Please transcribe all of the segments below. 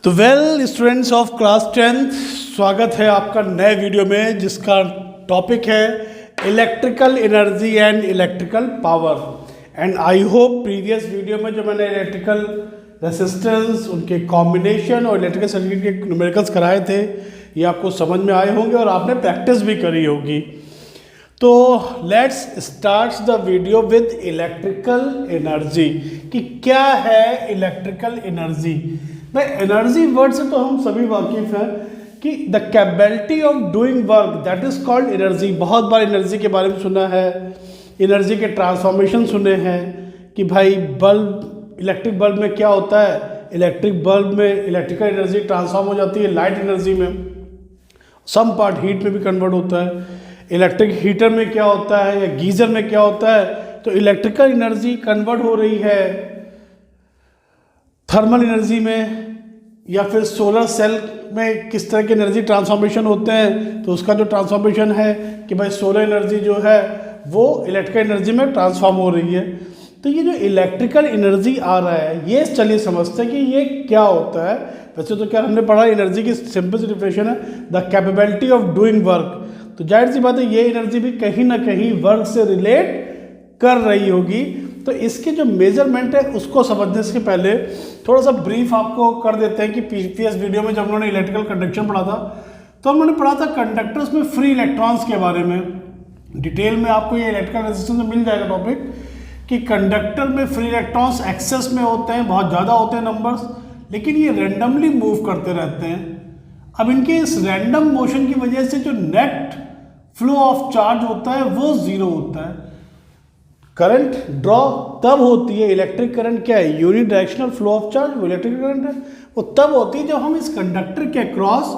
तो students of class 10th, स्वागत है आपका नए वीडियो में जिसका टॉपिक है electrical energy and electrical power. And I hope previous video में जो मैंने इलेक्ट्रिकल रेसिस्टेंस, उनके कॉम्बिनेशन और इलेक्ट्रिकल सर्किट के न्यूमेरिकल्स कराए थे, ये आपको समझ में आए होंगे और आपने प्रैक्टिस भी करी होगी। तो let's start the video with electrical energy कि क्या है इलेक्ट्रिकल एनर्जी। भाई एनर्जी वर्ड से तो हम सभी वाकिफ हैं कि the capability of doing work that is called energy. बहुत बार एनर्जी के बारे में सुना है, एनर्जी के ट्रांसफॉर्मेशन सुने हैं कि भाई बल्ब, इलेक्ट्रिक बल्ब में क्या होता है, इलेक्ट्रिक बल्ब में इलेक्ट्रिकल एनर्जी ट्रांसफॉर्म हो जाती है लाइट एनर्जी में, सम पार्ट हीट में भी कन्वर्ट होता है। इलेक्ट्रिक हीटर में क्या होता है या गीजर में क्या होता है, तो इलेक्ट्रिकल एनर्जी कन्वर्ट हो रही है थर्मल एनर्जी में, या फिर सोलर सेल में किस तरह के एनर्जी ट्रांसफॉर्मेशन होते हैं, तो उसका जो ट्रांसफॉर्मेशन है कि भाई सोलर एनर्जी जो है वो इलेक्ट्रिकल एनर्जी में ट्रांसफॉर्म हो रही है। तो ये जो इलेक्ट्रिकल एनर्जी आ रहा है, ये चलिए समझते हैं कि ये क्या होता है। वैसे तो क्या हमने पढ़ा, एनर्जी की सिंपल सी डिफिनेशन है the capability of doing work. तो जाहिर सी बात है ये एनर्जी भी कहीं ना कहीं वर्क से रिलेट कर रही होगी। तो इसके जो मेजरमेंट है उसको समझने से पहले थोड़ा सा ब्रीफ आपको कर देते हैं कि प्रीवियस वीडियो में जब उन्होंने इलेक्ट्रिकल कंडक्शन पढ़ा था तो उन्होंने पढ़ा था कंडक्टर्स में फ्री इलेक्ट्रॉन्स के बारे में। डिटेल में आपको ये इलेक्ट्रिकल रेजिस्टेंस में मिल जाएगा टॉपिक कि कंडक्टर में फ्री इलेक्ट्रॉन्स एक्सेस में होते हैं, बहुत ज़्यादा होते हैं नंबर्स, लेकिन ये रैंडमली मूव करते रहते हैं। अब इनके इस रैंडम मोशन की वजह से जो नेट फ्लो ऑफ चार्ज होता है वो जीरो होता है। करंट ड्रॉ तब होती है, इलेक्ट्रिक करंट क्या है, unidirectional flow of charge, वो इलेक्ट्रिक करंट है, वो तब होती है जब हम इस कंडक्टर के अक्रॉस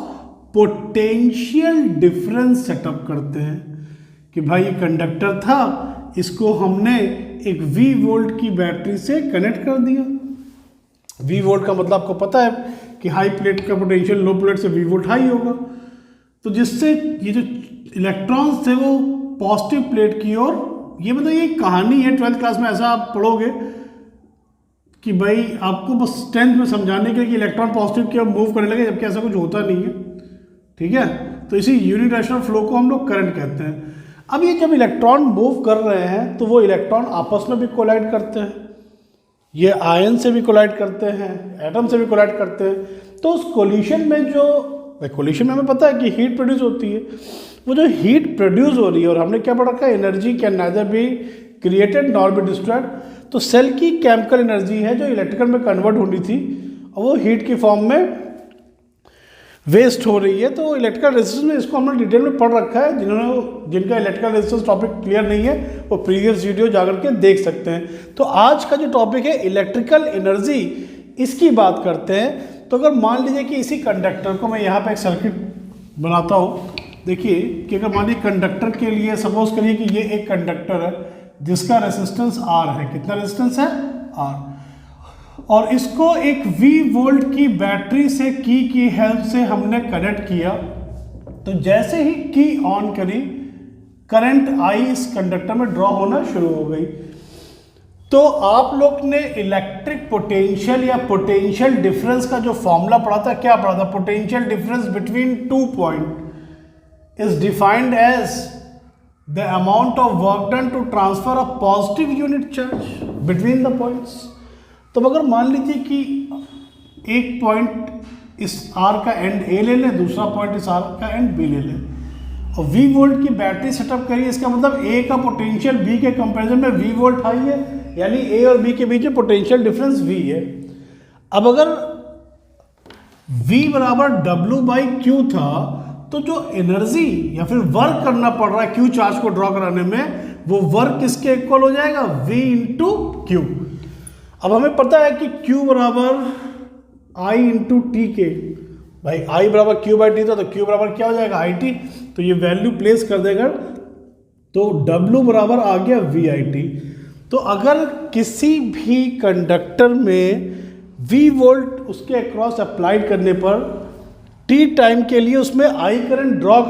पोटेंशियल डिफरेंस सेटअप करते हैं कि भाई ये कंडक्टर था, इसको हमने एक V वोल्ट की बैटरी से कनेक्ट कर दिया। V वोल्ट का मतलब आपको पता है कि हाई प्लेट का पोटेंशियल लो प्लेट से V वोल्ट हाई होगा, तो जिससे ये जो इलेक्ट्रॉन्स थे वो पॉजिटिव प्लेट की ओर, ये मतलब ये कहानी है 12th क्लास में, ऐसा आप पढ़ोगे कि भाई आपको बस 10th में समझाने के लिए कि इलेक्ट्रॉन पॉजिटिव की ओर मूव करने लगे, जबकि ऐसा कुछ होता नहीं है। ठीक है, तो इसी यूनिडायरेक्शनल फ्लो को हम लोग करंट कहते हैं। अब ये जब इलेक्ट्रॉन मूव कर रहे हैं तो वो इलेक्ट्रॉन आपस में भी कोलाइड करते हैं, ये आयन से भी कोलाइड करते हैं, एटम से भी कोलाइड करते हैं। तो उस कोलिशन में जो कोलिशन में हमें पता है कि हीट प्रोड्यूस होती है, वो जो हीट प्रोड्यूस हो रही है, और हमने क्या पढ़ा रखा है, energy can neither be created nor be destroyed. तो सेल की केमिकल एनर्जी है जो इलेक्ट्रिकल में कन्वर्ट होनी थी और वो हीट की फॉर्म में वेस्ट हो रही है। तो इलेक्ट्रिकल रेजिस्टेंस में इसको हमने डिटेल में पढ़ रखा है। जिनका इलेक्ट्रिकल रेजिस्टेंस टॉपिक क्लियर नहीं है वो प्रीवियस वीडियो जाकर के देख सकते हैं। तो आज का जो टॉपिक है इलेक्ट्रिकल एनर्जी, इसकी बात करते हैं। तो अगर मान लीजिए कि इसी कंडक्टर को मैं यहाँ पे एक सर्किट बनाता हूँ, देखिए कि अगर मान लीजिए कंडक्टर के लिए सपोज करिए कि ये एक कंडक्टर है जिसका रेजिस्टेंस R है। कितना रेजिस्टेंस है? R। और इसको एक V वोल्ट की बैटरी से की हेल्प से हमने कनेक्ट किया। तो जैसे ही की ऑन करी, करंट I इस कंडक्टर में ड्रॉ होना शुरू हो गई। तो आप लोग ने इलेक्ट्रिक पोटेंशियल या पोटेंशियल डिफरेंस का जो फॉर्मूला पढ़ा था, क्या पढ़ा था? Potential difference between two point is defined as the amount of work done to transfer a positive unit charge between the points। तो अगर मान लीजिए कि एक पॉइंट इस R का एंड A ले लें, दूसरा पॉइंट इस R का एंड B ले लें, और V वोल्ट की बैटरी सेटअप करिए, इसका मतलब A का पोटेंशियल B के कंपैरिजन में V वोल्ट हाई है, यानी A और B के बीच में पोटेंशियल डिफरेंस V है। अब अगर V बराबर W/Q था, तो जो एनर्जी या फिर वर्क करना पड़ रहा है Q चार्ज को ड्रॉ कराने में, वो वर्क किसके इक्वल हो जाएगा? V into Q। अब हमें पता है कि Q बराबर I इंटू टी के, भाई I बराबर Q/T था, तो Q बराबर क्या हो जाएगा? IT। तो ये वैल्यू प्लेस कर देगा, तो W बराबर आ गया VIT। तो अगर किसी भी कंडक्टर में V वोल्ट उसके अक्रॉस अप्लाइड करने पर T टाइम के लिए उसमें I करंट ड्रॉ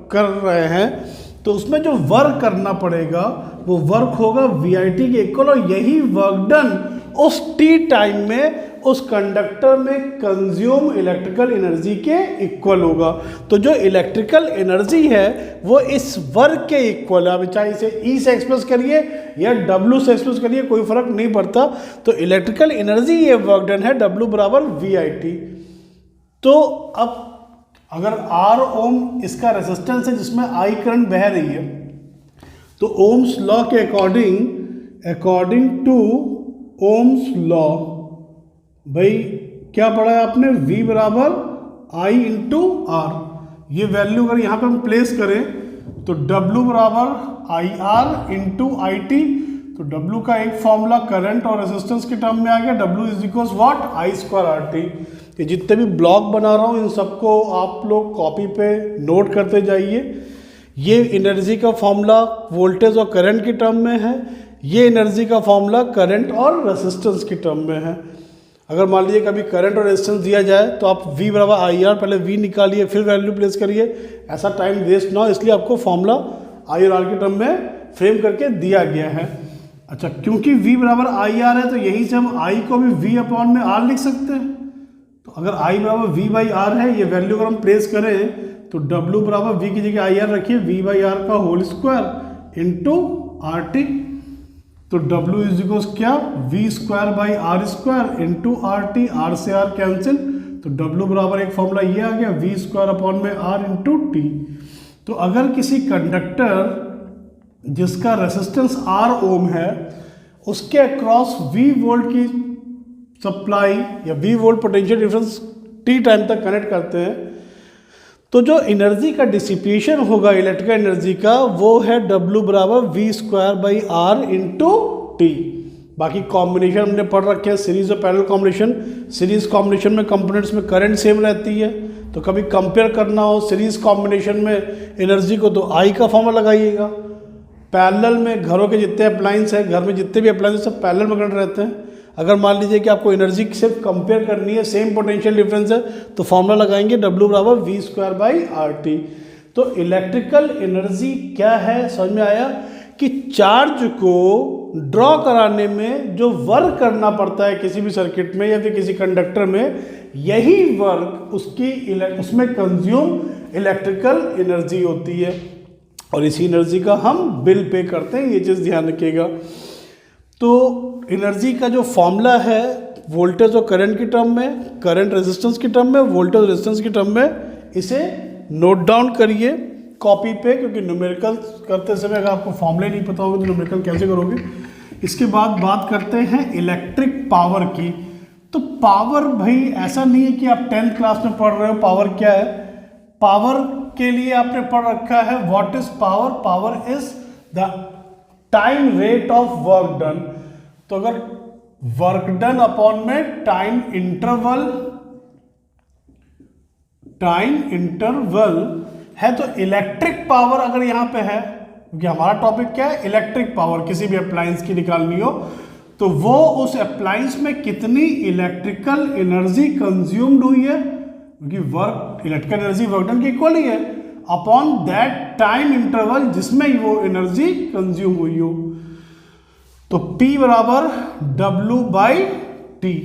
कर रहे हैं, तो उसमें जो वर्क करना पड़ेगा वो वर्क होगा VIT के इक्वल, और यही वर्क डन उस T टाइम में उस कंडक्टर में कंज्यूम इलेक्ट्रिकल एनर्जी के इक्वल होगा। तो जो इलेक्ट्रिकल एनर्जी है वो इस वर्क के इक्वल है। अब चाहे इसे ई से एक्सप्रेस करिए या डब्ल्यू से एक्सप्रेस करिए, कोई फर्क नहीं पड़ता। तो इलेक्ट्रिकल एनर्जी ये वर्क डन है डब्ल्यू बराबर वी आई टी। तो अब अगर आर ओम इसका रेजिस्टेंस है जिसमें आई करंट बह रही है, तो ओम्स लॉ के अकॉर्डिंग टू ओम्स लॉ भाई क्या पढ़ा है आपने, V बराबर आई इंटू आर। ये वैल्यू अगर यहाँ पर हम प्लेस करें तो W बराबर I R into I T. तो W का एक फॉर्मूला करंट और रेजिस्टेंस के टर्म में आ गया, W is equal what, I square R T. ये जितने भी ब्लॉक बना रहा हूँ इन सबको आप लोग कॉपी पे नोट करते जाइए। ये एनर्जी का फॉर्मूला वोल्टेज और करंट के टर्म में है, ये एनर्जी का फॉर्मूला करंट और रेजिस्टेंस के टर्म में है। अगर मान लीजिए कभी करंट और रेजिस्टेंस दिया जाए तो आप V बराबर आई आर, पहले V निकालिए फिर वैल्यू प्लेस करिए, ऐसा टाइम वेस्ट ना हो, इसलिए आपको फॉर्मूला आई और आर के टर्म में फ्रेम करके दिया गया है। अच्छा, क्योंकि V बराबर आई आर है तो यहीं से हम I को भी V अपॉन में R लिख सकते हैं। तो अगर I बराबर V बाई आर है, ये वैल्यू अगर हम प्लेस करें तो W बराबर V की जगह आई आर रखिए, V बाई आर का whole square into R T. तो W इज इक्वल क्या, V square by R square into R T, R से आर कैंसिल, तो W बराबर एक फॉर्मूला ये आ गया V स्क्वायर अपॉन में R इंटू टी। तो अगर किसी कंडक्टर जिसका रेजिस्टेंस R ओम है उसके अक्रॉस V वोल्ट की सप्लाई या V volt potential difference T time तक कनेक्ट करते हैं, तो जो एनर्जी का डिसिपेशन होगा इलेक्ट्रिकल एनर्जी का वो है W बराबर V square by R into T. बाकी कॉम्बिनेशन हमने पढ़ रखे हैं, सीरीज और पैरेलल कॉम्बिनेशन। सीरीज कॉम्बिनेशन में कंपोनेंट्स में करंट सेम रहती है, तो कभी कंपेयर करना हो सीरीज कॉम्बिनेशन में एनर्जी को तो आई का फॉर्मूला लगाइएगा। पैरेलल में घरों के जितने अप्लायंस हैं, घर में जितने भी अप्लायंस सब पैरेलल में कनेक्ट रहते हैं। अगर मान लीजिए कि आपको एनर्जी सिर्फ कंपेयर करनी है, सेम पोटेंशियल डिफरेंस है, तो फॉर्मूला लगाएंगे W बराबर V square by R T. तो इलेक्ट्रिकल एनर्जी क्या है, समझ में आया कि चार्ज को ड्रॉ कराने में जो वर्क करना पड़ता है किसी भी सर्किट में या फिर किसी कंडक्टर में, यही वर्क उसमें कंज्यूम इलेक्ट्रिकल एनर्जी होती है और इसी एनर्जी का हम बिल पे करते हैं, ये चीज़ ध्यान रखिएगा। तो एनर्जी का जो फॉर्मूला है वोल्टेज और करंट की टर्म में, करंट रेजिस्टेंस की टर्म में, वोल्टेज रेजिस्टेंस की टर्म में, इसे नोट डाउन करिए कॉपी पे, क्योंकि न्यूमेरिकल करते समय अगर आपको फॉर्मूले नहीं पता होगा तो न्यूमेरिकल कैसे करोगे। इसके बाद बात करते हैं इलेक्ट्रिक पावर की। तो पावर भाई ऐसा नहीं है कि आप 10th क्लास में पढ़ रहे हो पावर क्या है। पावर के लिए आपने पढ़ रखा है what is power, power is the time rate of work done. तो अगर वर्क डन अपॉन में टाइम इंटरवल है, तो इलेक्ट्रिक पावर अगर यहां पे है, क्योंकि हमारा टॉपिक क्या है, इलेक्ट्रिक पावर किसी भी अप्लायंस की निकालनी हो, तो वो उस अप्लायंस में कितनी इलेक्ट्रिकल एनर्जी कंज्यूम्ड हुई है, क्योंकि work electrical energy work done की इक्वल ही है, अपॉन दैट टाइम इंटरवल जिसमें वो एनर्जी कंज्यूम हुई हो। तो P बराबर W बाई टी।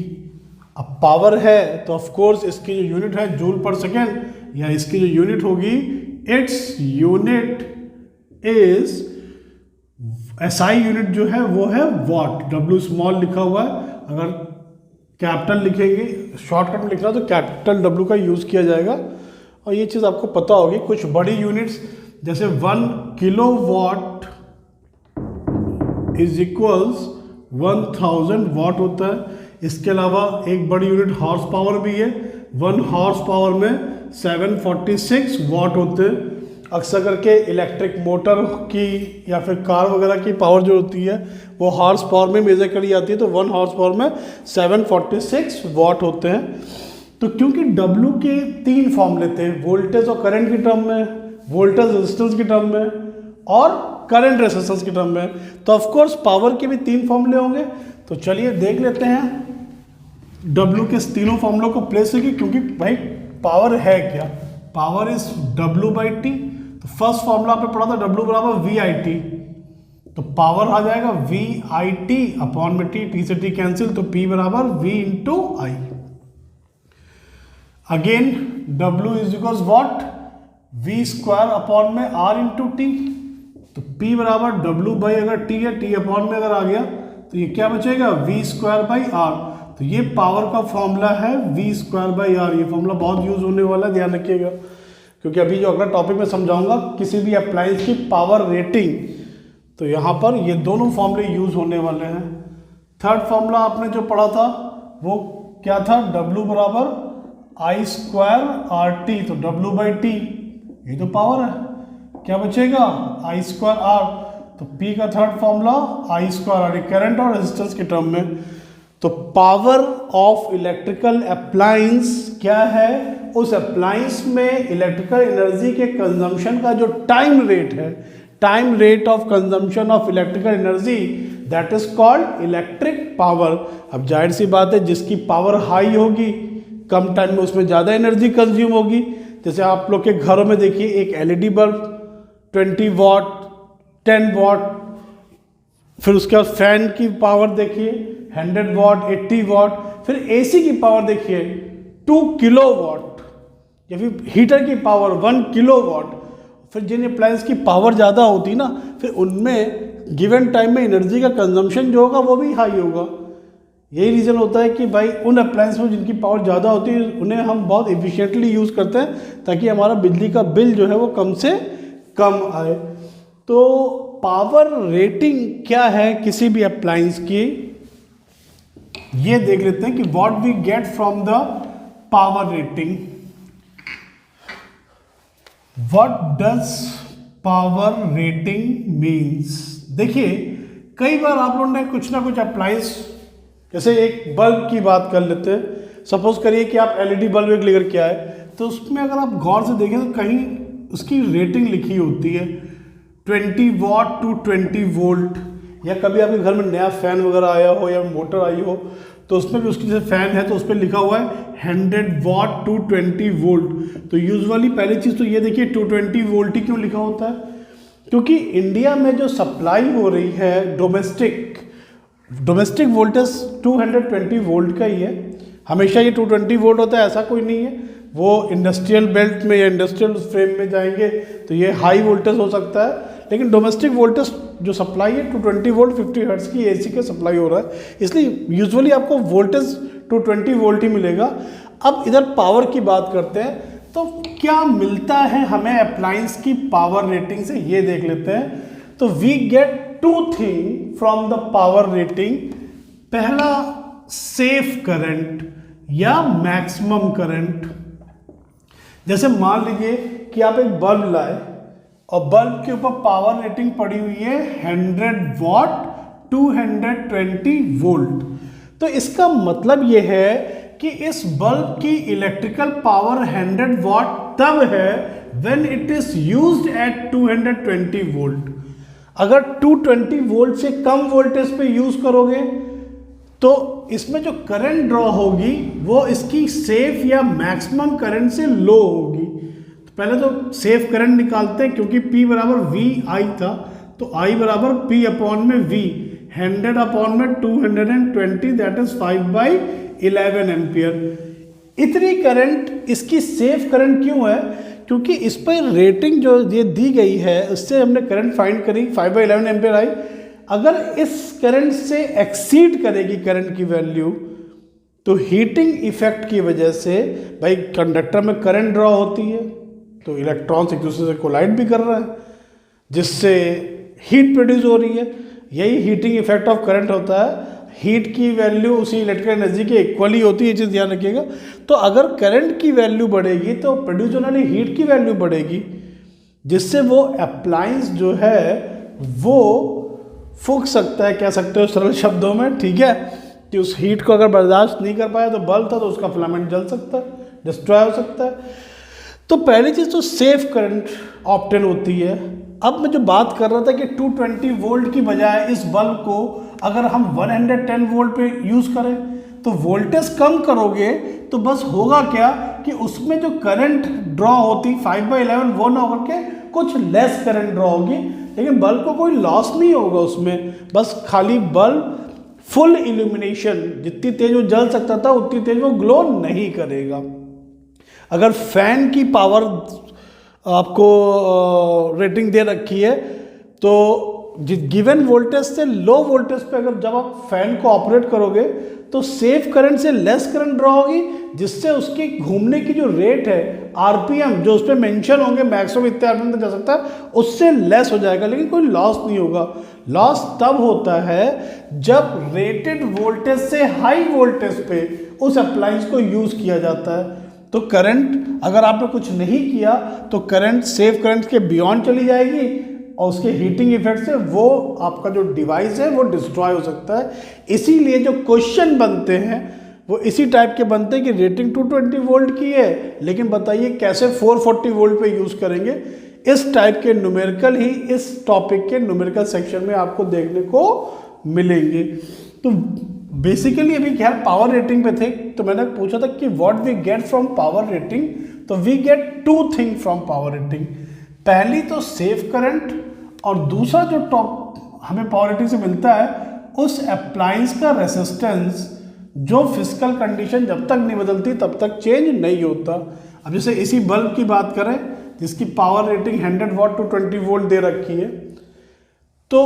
अब पावर है तो ऑफ कोर्स इसकी जो यूनिट है जूल पर सेकेंड, या इसकी जो यूनिट होगी its unit is SI unit जो है वो है वॉट, W स्मॉल लिखा हुआ है। अगर कैपिटल लिखेंगे, शॉर्टकट में लिखना तो कैपिटल W का यूज़ किया जाएगा। और ये चीज़ आपको पता होगी, कुछ बड़ी यूनिट्स जैसे 1 किलोवाट इज इक्वल्स 1000 वाट होता है। इसके अलावा एक बड़ी यूनिट हॉर्स पावर भी है, 1 हॉर्स पावर में 746 वाट होते हैं। अक्सर करके इलेक्ट्रिक मोटर की या फिर कार वगैरह की पावर जो होती है वो हॉर्स पावर में मेजर करी जाती है, तो 1 हॉर्स पावर में 746 वाट होते हैं। तो क्योंकि W के 3 फॉर्मूले थे, वोल्टेज और करंट की टर्म में, वोल्टेज रेजिस्टेंस की टर्म में और करंट रेजिस्टेंस की टर्म में, तो ऑफ कोर्स पावर के भी 3 फॉर्मूले होंगे। तो चलिए देख लेते हैं W के तीनों फॉर्मूलों को प्लेस करके, क्योंकि भाई पावर है क्या, power is W by T. तो फर्स्ट फॉर्मूला आपने पढ़ा था W बराबर V आई टी, तो पावर आ जाएगा वी आई टी अपॉन में टी, टी से टी कैंसिल, तो P बराबर V into I. Again W is equal what, V square upon में R इंटू टी, तो P बराबर W बाई अगर T है, T अपॉन में अगर आ गया तो ये क्या बचेगा V स्क्वायर बाई R। तो ये पावर का फॉर्मूला है V स्क्वायर बाई R। ये फॉर्मूला बहुत यूज होने वाला है, ध्यान रखिएगा, क्योंकि अभी जो अगला टॉपिक में समझाऊंगा किसी भी अप्लायंस की पावर रेटिंग, तो यहाँ पर ये दोनों फॉर्मूले यूज होने वाले हैं। थर्ड फॉर्मूला आपने जो पढ़ा था वो क्या था, W बराबर आई स्क्वायर आर टी, तो W बाई टी ये तो पावर है, क्या बचेगा आई स्क्वायर आर। तो P का third formula I square R, current और रेजिस्टेंस के टर्म में। तो पावर ऑफ इलेक्ट्रिकल अप्लायंस क्या है, उस अप्लायंस में इलेक्ट्रिकल एनर्जी के कंजम्पशन का जो टाइम रेट है, time rate of consumption of electrical energy, that is called electric power. अब जाहिर सी बात है, जिसकी पावर हाई होगी कम टाइम में उसमें ज़्यादा एनर्जी कंज्यूम होगी। जैसे आप लोग के घरों में देखिए एक एलईडी बल्ब 20 वॉट 10 वॉट, फिर उसके बाद फैन की पावर देखिए 100 वॉट 80 वॉट, फिर एसी की पावर देखिए 2 किलो वॉट, या फिर हीटर की पावर 1 किलो वॉट। फिर जिन अप्लायंस की पावर ज़्यादा होती ना, फिर उनमें गिवन टाइम में एनर्जी का कंजम्पशन जो होगा वो भी हाई होगा। यही रीज़न होता है कि भाई उन अप्लायंस में जिनकी पावर ज़्यादा होती है उन्हें हम बहुत एफिशिएंटली यूज़ करते हैं, ताकि हमारा बिजली का बिल जो है वो कम से कम आए। तो पावर रेटिंग क्या है किसी भी अप्लायंस की, ये देख लेते हैं कि what we get from the power rating. What does power rating means. देखिए कई बार आप लोगों ने कुछ ना कुछ अप्लायंस, जैसे एक बल्ब की बात कर लेते हैं, सपोज करिए कि आप एलईडी बल्ब एक लेकर के आए, तो उसमें अगर आप गौर से देखें तो कहीं उसकी रेटिंग लिखी होती है 20 वॉट टू 20 वोल्ट, या कभी आपके घर में नया फैन वगैरह आया हो या मोटर आई हो तो उसमें भी उसकी जैसे फैन है तो उस पर लिखा हुआ है 100 वॉट टू 20 वोल्ट। तो यूजुअली पहली चीज़ तो ये देखिए 220 वोल्ट ही क्यों लिखा होता है, क्योंकि इंडिया में जो सप्लाई हो रही है डोमेस्टिक वोल्टेज 220 वोल्ट का ही है। हमेशा ये 220 वोल्ट होता है ऐसा कोई नहीं है। वो इंडस्ट्रियल बेल्ट में या इंडस्ट्रियल फ्रेम में जाएंगे तो ये हाई वोल्टेज हो सकता है, लेकिन डोमेस्टिक वोल्टेज जो सप्लाई है 220 वोल्ट 50 हर्ट्ज की एसी का सप्लाई हो रहा है, इसलिए यूजुअली आपको वोल्टेज 220 वोल्ट ही मिलेगा। अब इधर पावर की बात करते हैं, तो क्या मिलता है हमें अप्लायंस की पावर रेटिंग से, ये देख लेते हैं। तो we get 2 thing from the power rating. पहला सेफ करंट या मैक्सिमम करंट। जैसे मान लीजिए कि आप एक बल्ब लाए और बल्ब के ऊपर पावर रेटिंग पड़ी हुई है 100 वॉट 220 वोल्ट, तो इसका मतलब यह है कि इस बल्ब की इलेक्ट्रिकल पावर 100 वॉट तब है when it is used eight 220 volt. अगर 220 वोल्ट से कम वोल्टेज पे यूज करोगे तो इसमें जो करंट ड्रॉ होगी वो इसकी सेफ या मैक्सिमम करंट से लो होगी। तो पहले तो सेफ करंट निकालते हैं, क्योंकि P बराबर V I था, तो I बराबर P अपॉन में V, 100 अपॉन में 220 दैट इज 5/11 एम्पियर। इतनी करंट इसकी सेफ करंट क्यों है, क्योंकि इस पर रेटिंग जो ये दी गई है उससे हमने करंट फाइंड करी 5/11 एम्पियर आई। अगर इस करंट से एक्सीड करेगी करंट की वैल्यू तो हीटिंग इफेक्ट की वजह से, भाई कंडक्टर में करंट ड्रॉ होती है तो इलेक्ट्रॉन्स एक दूसरे से कोलाइड भी कर रहे हैं जिससे हीट प्रोड्यूस हो रही है। यही हीटिंग इफेक्ट ऑफ करंट होता है। हीट की वैल्यू उसी इलेक्ट्रिकल एनर्जी के इक्वली होती है, ये चीज़ ध्यान रखिएगा। तो अगर करंट की वैल्यू बढ़ेगी तो प्रोड्यूस होने वाली हीट की वैल्यू बढ़ेगी, जिससे वो अप्लायंस जो है वो फूंक सकता है, कह सकते हो सरल शब्दों में, ठीक है, कि उस हीट को अगर बर्दाश्त नहीं कर पाया तो बल्ब था तो उसका फिलामेंट जल सकता है, डिस्ट्रॉय हो सकता है। तो पहली चीज़ तो सेफ करंट ऑप्टेन होती है। अब मैं जो बात कर रहा था कि 220 वोल्ट की बजाय इस बल्ब को अगर हम 110 वोल्ट पे यूज़ करें तो वोल्टेज कम करोगे तो बस होगा क्या कि उसमें जो करंट ड्रॉ होती 5/11 वो ना होकर के कुछ लेस करंट ड्रॉ होगी, लेकिन बल्ब को कोई लॉस नहीं होगा उसमें, बस खाली बल्ब फुल इल्यूमिनेशन, जितनी तेज वो जल सकता था उतनी तेज वो ग्लो नहीं करेगा। अगर फैन की पावर आपको रेटिंग दे रखी है तो गिवन वोल्टेज से लो वोल्टेज पे अगर जब आप फैन को ऑपरेट करोगे तो सेफ करंट से लेस करंट ड्रॉ होगी, जिससे उसकी घूमने की जो रेट है आरपीएम जो उस पर मेंशन होंगे मैक्सिमम इतने आरपीएम तक जा सकता है उससे लेस हो जाएगा, लेकिन कोई लॉस नहीं होगा। लॉस तब होता है जब रेटेड वोल्टेज से हाई वोल्टेज पे उस अप्लायंस को यूज किया जाता है। तो करंट अगर आपने कुछ नहीं किया तो करंट सेफ करंट के बियॉन्ड चली जाएगी और उसके हीटिंग इफेक्ट से वो आपका जो डिवाइस है वो डिस्ट्रॉय हो सकता है। इसीलिए जो क्वेश्चन बनते हैं वो इसी टाइप के बनते हैं कि रेटिंग 220 वोल्ट की है, लेकिन बताइए कैसे 440 वोल्ट पे यूज़ करेंगे। इस टाइप के न्यूमेरिकल ही इस टॉपिक के न्यूमेरिकल सेक्शन में आपको देखने को मिलेंगे। तो बेसिकली अभी खैर पावर रेटिंग पे थे तो मैंने पूछा था कि what we get from power rating, तो we get two thing from power rating. पहली तो सेफ करंट और दूसरा जो टॉप हमें पावर रेटिंग से मिलता है उस अप्लायंस का रेसिस्टेंस जो फिजिकल कंडीशन जब तक नहीं बदलती तब तक चेंज नहीं होता। अब जैसे इसी बल्ब की बात करें जिसकी power rating 100 watt two 20 volt दे रखी है, तो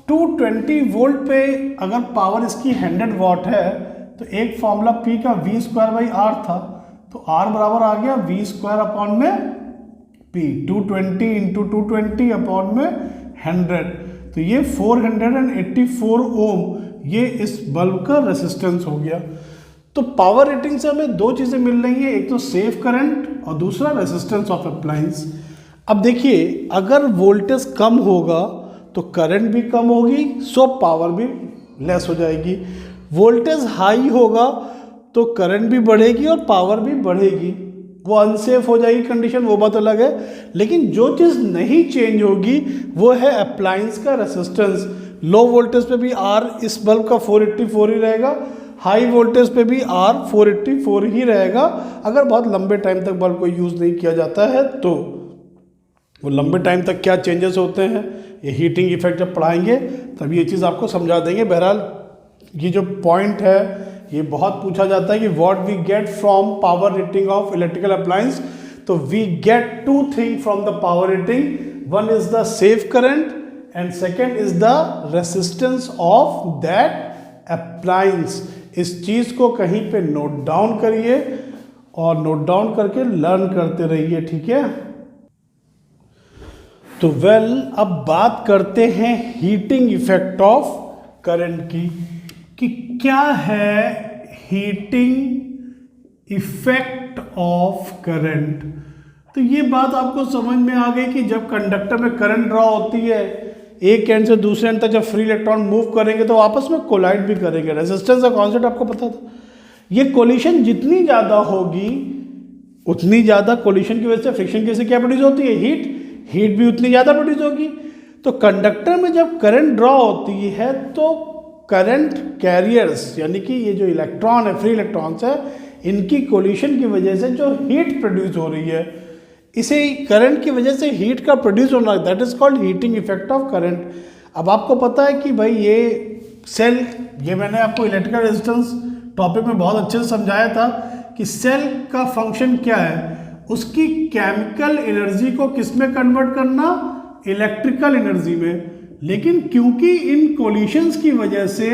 220 वोल्ट पे अगर पावर इसकी 100 वॉट है तो एक फॉर्मूला P का V²/R था, तो R बराबर आ गया V² में P, 220 इंटू 220 अपॉन में 100, तो ये 484 ओम ये इस बल्ब का रेसिस्टेंस हो गया। तो पावर रेटिंग से हमें दो चीज़ें मिल रही हैं, एक तो सेफ करंट और दूसरा रेसिस्टेंस ऑफ अप्लायंस। अब देखिए अगर वोल्टेज कम होगा तो करंट भी कम होगी, सो पावर भी लेस हो जाएगी। वोल्टेज हाई होगा तो करंट भी बढ़ेगी और पावर भी बढ़ेगी। वो अनसेफ हो जाएगी कंडीशन, वो बात अलग है, लेकिन जो चीज़ नहीं चेंज होगी वो है अप्लायंस का रेसिस्टेंस। लो वोल्टेज पे भी R इस बल्ब का 484 ही रहेगा, हाई वोल्टेज पे भी R 484 ही रहेगा अगर बहुत लंबे टाइम तक बल्ब को यूज़ नहीं किया जाता है। तो वो लंबे टाइम तक क्या चेंजेस होते हैं ये हीटिंग इफेक्ट जब पढ़ाएंगे तब ये चीज़ आपको समझा देंगे। बहरहाल ये जो पॉइंट है ये बहुत पूछा जाता है कि what we get from power rating of electrical appliance, तो we get two thing from the power rating, one is the safe current and second is the resistance of that appliance. इस चीज़ को कहीं पे नोट डाउन करिए और note down करके learn करते रहिए, ठीक है। तो अब बात करते हैं हीटिंग इफेक्ट ऑफ करंट की, कि क्या है हीटिंग इफेक्ट ऑफ करंट। तो ये बात आपको समझ में आ गई कि जब कंडक्टर में करंट ड्रॉ होती है एक एंड से दूसरे एंड तक जब फ्री इलेक्ट्रॉन मूव करेंगे तो आपस में कोलाइड भी करेंगे। रेजिस्टेंस का कॉन्सेप्ट आपको पता था। ये कोलिशन जितनी ज़्यादा होगी उतनी ज़्यादा कोलिशन की वजह से फ्रिक्शन की वजह से क्या प्रोड्यूस होती है, हीट भी उतनी ज़्यादा प्रोड्यूस होगी। तो कंडक्टर में जब करंट ड्रॉ होती है तो करंट कैरियर्स यानी कि ये जो इलेक्ट्रॉन है फ्री इलेक्ट्रॉन्स है इनकी कोलिशन की वजह से जो हीट प्रोड्यूस हो रही है, इसे करंट की वजह से हीट का प्रोड्यूस होना, that is called heating effect of current. अब आपको पता है कि भाई ये सेल, ये मैंने आपको इलेक्ट्रिकल रेजिस्टेंस टॉपिक में बहुत अच्छे से समझाया था कि सेल का फंक्शन क्या है, उसकी केमिकल एनर्जी को किस में कन्वर्ट करना, इलेक्ट्रिकल एनर्जी में। लेकिन क्योंकि इन कोलिशंस की वजह से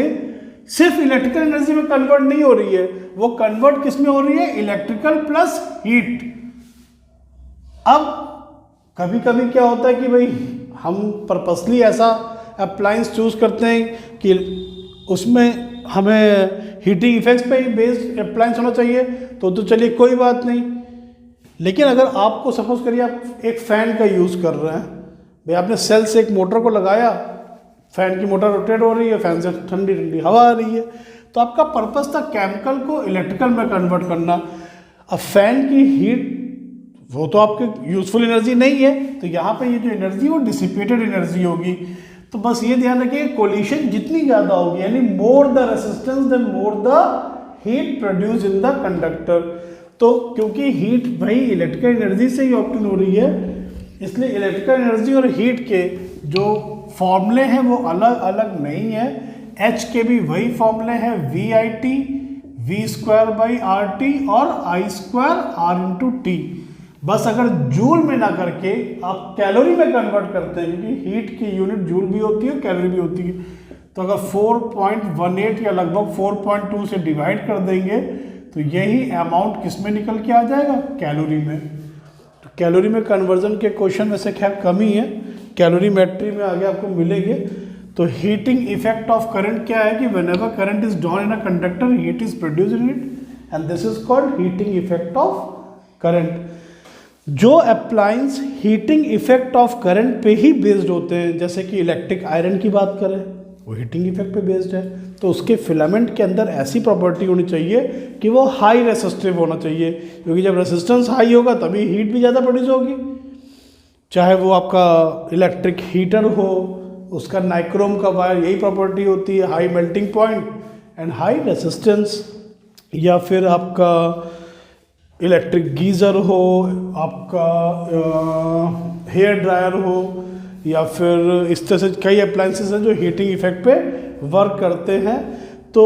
सिर्फ इलेक्ट्रिकल एनर्जी में कन्वर्ट नहीं हो रही है, वो कन्वर्ट किस में हो रही है, इलेक्ट्रिकल प्लस हीट। अब कभी कभी क्या होता है कि भाई हम पर्पसली ऐसा अप्लायंस चूज करते हैं कि उसमें हमें हीटिंग इफेक्ट्स पे ही बेस्ड अप्लायंस होना चाहिए, तो चलिए कोई बात नहीं। लेकिन अगर आपको सपोज करिए आप एक फ़ैन का यूज़ कर रहे हैं, भाई आपने सेल से एक मोटर को लगाया, फ़ैन की मोटर रोटेट हो रही है, फ़ैन से ठंडी ठंडी हवा आ रही है, तो आपका पर्पस था केमिकल को इलेक्ट्रिकल में कन्वर्ट करना। अब फैन की हीट वो तो आपकी यूजफुल एनर्जी नहीं है, तो यहाँ पे ये जो एनर्जी वो डिसिपेटेड एनर्जी होगी। तो बस ये ध्यान रखिए कोलिशन जितनी ज़्यादा होगी यानी more the resistance then more the heat produce in the conductor. तो क्योंकि हीट भाई इलेक्ट्रिकल एनर्जी से ही ऑब्टेन हो रही है, इसलिए इलेक्ट्रिकल एनर्जी और हीट के जो फॉर्मूले हैं वो अलग अलग नहीं है। एच के भी वही फॉर्मूले हैं, V I t, V square by R t और I square R into t. बस अगर जूल में ना करके आप कैलोरी में कन्वर्ट करते हैं, क्योंकि हीट की यूनिट जूल भी होती है, कैलोरी भी होती है, तो अगर 4.18 या लगभग 4.2 से डिवाइड कर देंगे तो यही अमाउंट किस में निकल के आ जाएगा, कैलोरी में। तो कैलोरी में कन्वर्जन के क्वेश्चन वैसे खैर कम ही है, कैलोरीमेट्री में आगे आपको मिलेंगे। तो हीटिंग इफेक्ट ऑफ करंट क्या है कि whenever current is drawn in a conductor heat is produced in it and this is called heating effect of current. जो appliance heating effect of current पे ही बेस्ड होते हैं, जैसे कि इलेक्ट्रिक आयरन की बात करें, वो हीटिंग इफेक्ट पे बेस्ड है, तो उसके फिलामेंट के अंदर ऐसी प्रॉपर्टी होनी चाहिए कि वो हाई रेसिस्टिव होना चाहिए, क्योंकि जब रेसिस्टेंस हाई होगा तभी हीट भी ज़्यादा प्रोड्यूस होगी। चाहे वो आपका इलेक्ट्रिक हीटर हो, उसका नाइक्रोम का वायर यही प्रॉपर्टी होती है, high melting point and high resistance. या फिर आपका इलेक्ट्रिक गीज़र हो, आपका हेयर ड्रायर हो, या फिर इस तरह से कई अप्लायंसेस हैं जो हीटिंग इफेक्ट पे वर्क करते हैं। तो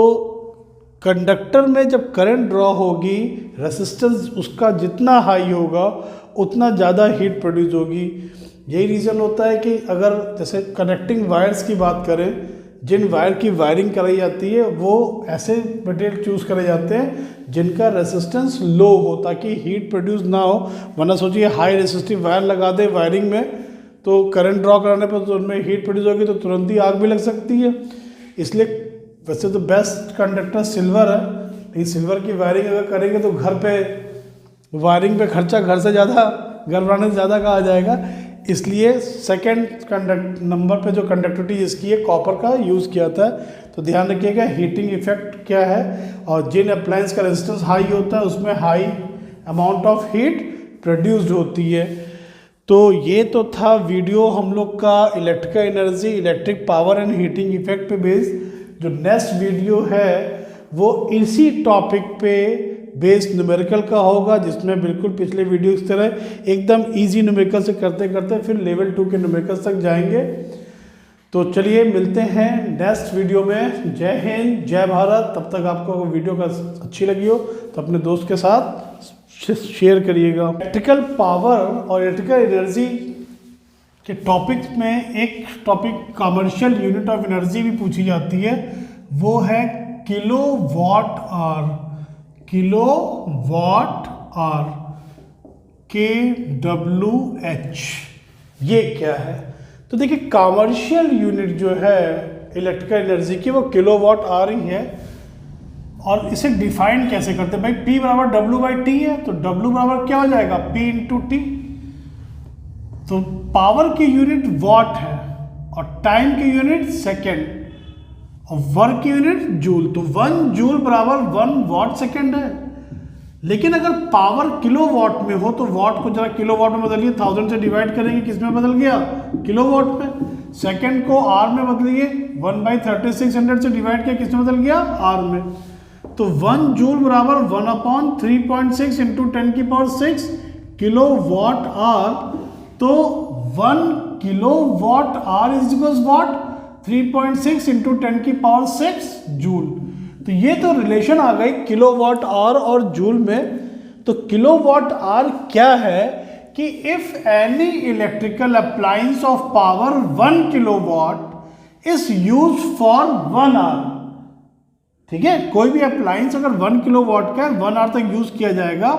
कंडक्टर में जब करंट ड्रॉ होगी, रेसिस्टेंस उसका जितना हाई होगा उतना ज़्यादा हीट प्रोड्यूस होगी। यही रीज़न होता है कि अगर जैसे कनेक्टिंग वायर्स की बात करें, जिन वायर की वायरिंग कराई जाती है वो ऐसे मटेरियल चूज़ करे जाते हैं जिनका रेसिस्टेंस लो हो, ताकि हीट प्रोड्यूस ना हो। वरना सोचिए हाई रेसिस्टिव वायर लगा दे वायरिंग में, तो करंट ड्रॉ कराने पर तो उनमें हीट प्रोड्यूस होगी, तो तुरंत ही आग भी लग सकती है। इसलिए वैसे तो बेस्ट कंडक्टर सिल्वर है, लेकिन सिल्वर की वायरिंग अगर करेंगे तो घर पे वायरिंग पे खर्चा घर से ज़्यादा, घर बनाने से ज़्यादा का आ जाएगा। इसलिए सेकेंड नंबर पे जो कंडक्टिविटी इसकी है, कॉपर का यूज़ किया था। तो ध्यान रखिएगा हीटिंग इफेक्ट क्या है, और जिन अप्लायंस का रेजिस्टेंस हाई होता है उसमें high amount of heat produced होती है। तो ये तो था वीडियो हम लोग का electrical energy, electric power and heating effect पे बेस्ड। जो नेक्स्ट वीडियो है वो इसी टॉपिक पे बेस्ड न्यूमेरिकल का होगा, जिसमें बिल्कुल पिछले वीडियो की तरह एकदम इजी न्यूमेरिकल से करते करते फिर लेवल 2 के न्यूमेरिकल तक जाएंगे। तो चलिए मिलते हैं नेक्स्ट वीडियो में। जय हिंद, जय भारत। तब तक आपको वीडियो का अच्छी लगी हो तो अपने दोस्त के साथ शेयर करिएगा। इलेक्ट्रिकल पावर और इलेक्ट्रिकल एनर्जी के टॉपिक में एक topic commercial unit of energy भी पूछी जाती है, वो है kilowatt hour. Kilowatt hour, KWH, ये क्या है? तो देखिए कमर्शियल यूनिट जो है इलेक्ट्रिकल एनर्जी की वो किलो वॉट आवर ही है। और इसे डिफाइन कैसे करते हैं भाई? P बराबर W/T है, तो W बराबर क्या हो जाएगा? P into T. तो पावर की यूनिट वॉट है और टाइम की यूनिट सेकेंड और वर्क की यूनिट जूल। तो 1 जूल बराबर 1 वॉट सेकेंड है। लेकिन अगर पावर किलो वॉट में हो तो वॉट को जरा किलो वॉट में बदलिए, 1000 से डिवाइड करेंगे, किस में बदल गया? किलो वॉट में। सेकेंड को आर में बदलिए, 1/3600 से डिवाइड किया, किस में बदल गया? आर में। तो 1 जूल बराबर 1/3.6 इंटू 10⁶ किलो वॉट आर। तो 1 kilowatt hour is equals what? 3.6 into 10⁶ joule. तो ये तो रिलेशन आ गई किलो वॉट आर और जूल में। तो किलो वॉट आर क्या है कि if any electrical appliance of power 1 kilowatt is use for 1 hour, ठीक है, कोई भी अप्लायंस अगर 1 किलो वॉट का 1 आवर तक यूज किया जाएगा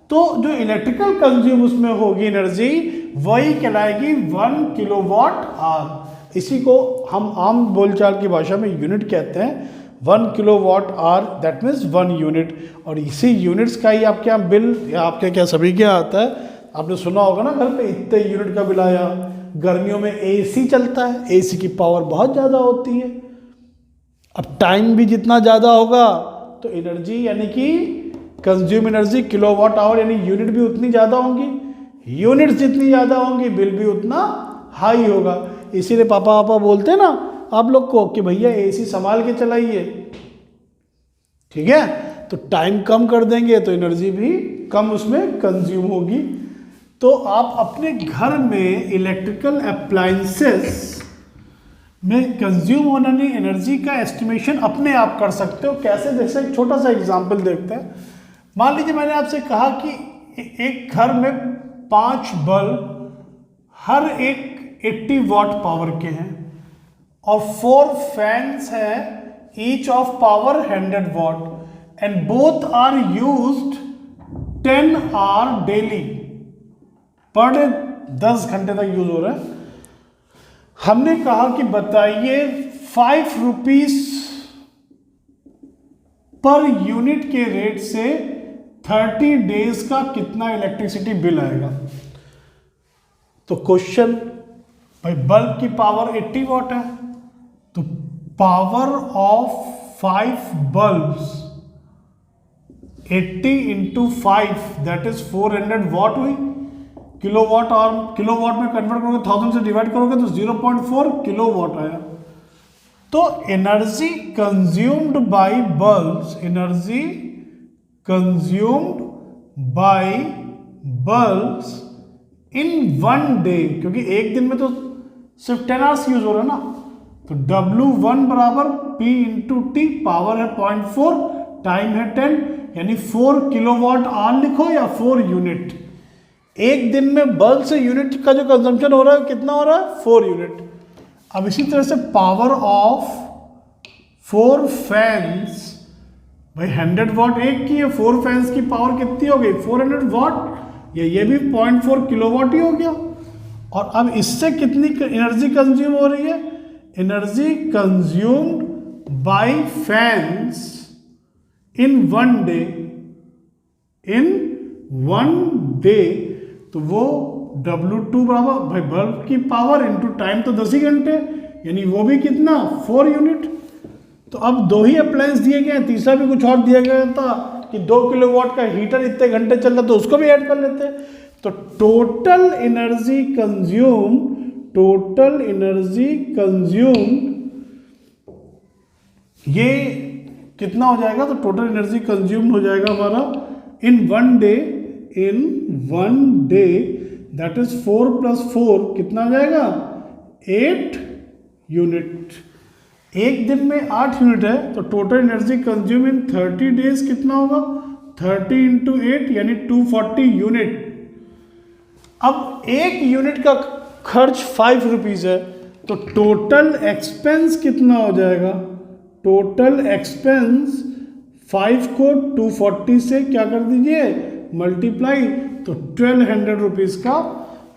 तो जो इलेक्ट्रिकल कंज्यूम उसमें होगी एनर्जी वही कहलाएगी 1 किलो वॉट आवर। इसी को हम आम बोलचाल की भाषा में यूनिट कहते हैं। 1 kilowatt hour that means 1 unit. और इसी यूनिट्स का ही आपके यहाँ बिल या आपके क्या सभी क्या आता है, आपने सुना होगा ना, घर पे इतने यूनिट का बिल आया। गर्मियों में AC चलता है, AC की पावर बहुत ज़्यादा होती है। अब टाइम भी जितना ज़्यादा होगा तो एनर्जी यानी कि consume energy kilowatt hour यानी यूनिट भी उतनी ज़्यादा होंगी। यूनिट्स जितनी ज़्यादा होंगी बिल भी उतना हाई होगा। इसीलिए पापा बोलते हैं ना आप लोग को कि भैया AC संभाल के चलाइए, ठीक है। तो टाइम कम कर देंगे तो एनर्जी भी कम उसमें कंज्यूम होगी। तो आप अपने घर में इलेक्ट्रिकल अप्लायंसेस में कंज्यूम होने वाली एनर्जी का एस्टिमेशन अपने आप कर सकते हो। कैसे देख सकते, एक छोटा सा एग्जांपल देखते हैं। मान लीजिए मैंने आपसे कहा कि एक घर में 5 बल्ब हर एक 80 वाट पावर के हैं और 4 फैंस हैं each of power 100 watt and both are used 10 hour daily, per day 10 घंटे तक यूज हो रहा है। हमने कहा कि बताइए 5 रुपीज पर यूनिट के रेट से 30 डेज का कितना इलेक्ट्रिसिटी बिल आएगा। तो क्वेश्चन, भाई बल्ब की पावर 80 वाट है, तो power of 5 bulbs 80 into 5 that is 400 वाट हुई। किलोवाट और किलोवाट में कन्वर्ट करोगे 1000 से डिवाइड करोगे तो 0.4 किलोवाट आया। तो energy consumed by bulbs, energy consumed by bulbs in 1 day, क्योंकि एक दिन में तो सिर्फ 10 आवर्स यूज हो रहा है ना, तो W1 बराबर P इंटू टी, पावर है 0.4, टाइम है 10, यानी 4 किलोवाट आवर लिखो या 4 यूनिट। एक दिन में बल्ब से यूनिट का जो कंजम्पशन हो रहा है कितना हो रहा है, 4 यूनिट। अब इसी तरह से पावर ऑफ 4 फैंस, भाई 100 वाट एक की है, 4 फैंस की पावर कितनी हो गई 400 वाट, ये भी 0.4 किलोवाट ही हो गया। और अब इससे कितनी एनर्जी कंज्यूम हो रही है, energy consumed by fans in 1 day, in 1 day, तो वो W2 बराबर भाई बल्ब की पावर इंटू टाइम तो 10 ही घंटे, यानी वो भी कितना 4 यूनिट। तो अब 2 ही अप्लायंस दिए गए, तीसरा भी कुछ और दिया गया था कि 2 किलोवाट का हीटर इतने घंटे चल रहा, तो उसको भी ऐड कर लेते। तो total energy consume, total energy consume ये कितना हो जाएगा, तो टोटल एनर्जी कंज्यूम हो जाएगा हमारा इन 1 day, in 1 day that is 4 + 4 कितना आ जाएगा 8 यूनिट। एक दिन में 8 यूनिट है, तो total energy consume in 30 days कितना होगा, 30 इंटू 8 यानी 240 यूनिट। अब एक यूनिट का खर्च 5 रुपीज है, तो टोटल एक्सपेंस कितना हो जाएगा, टोटल एक्सपेंस 5 को 240 से क्या कर दीजिए मल्टीप्लाई, तो 1200 रुपीज़ का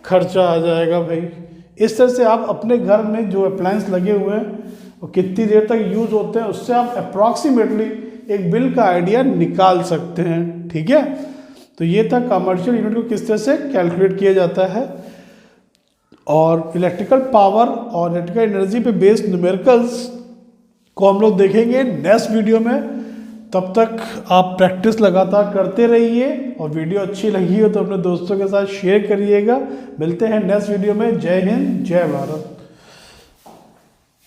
खर्चा आ जाएगा भाई। इस तरह से आप अपने घर में जो अप्लायंस लगे हुए हैं और कितनी देर तक यूज़ होते हैं, उससे आप अप्रॉक्सीमेटली एक बिल का आइडिया निकाल सकते हैं। ठीक है, तो ये था कमर्शियल यूनिट को किस तरह से कैलकुलेट किया जाता है। और इलेक्ट्रिकल पावर और इलेक्ट्रिकल एनर्जी पे बेस्ड न्यूमेरिकल्स को हम लोग देखेंगे नेक्स्ट वीडियो में। तब तक आप प्रैक्टिस लगातार करते रहिए, और वीडियो अच्छी लगी हो तो अपने दोस्तों के साथ शेयर करिएगा। मिलते हैं नेक्स्ट वीडियो में। जय हिंद, जय भारत।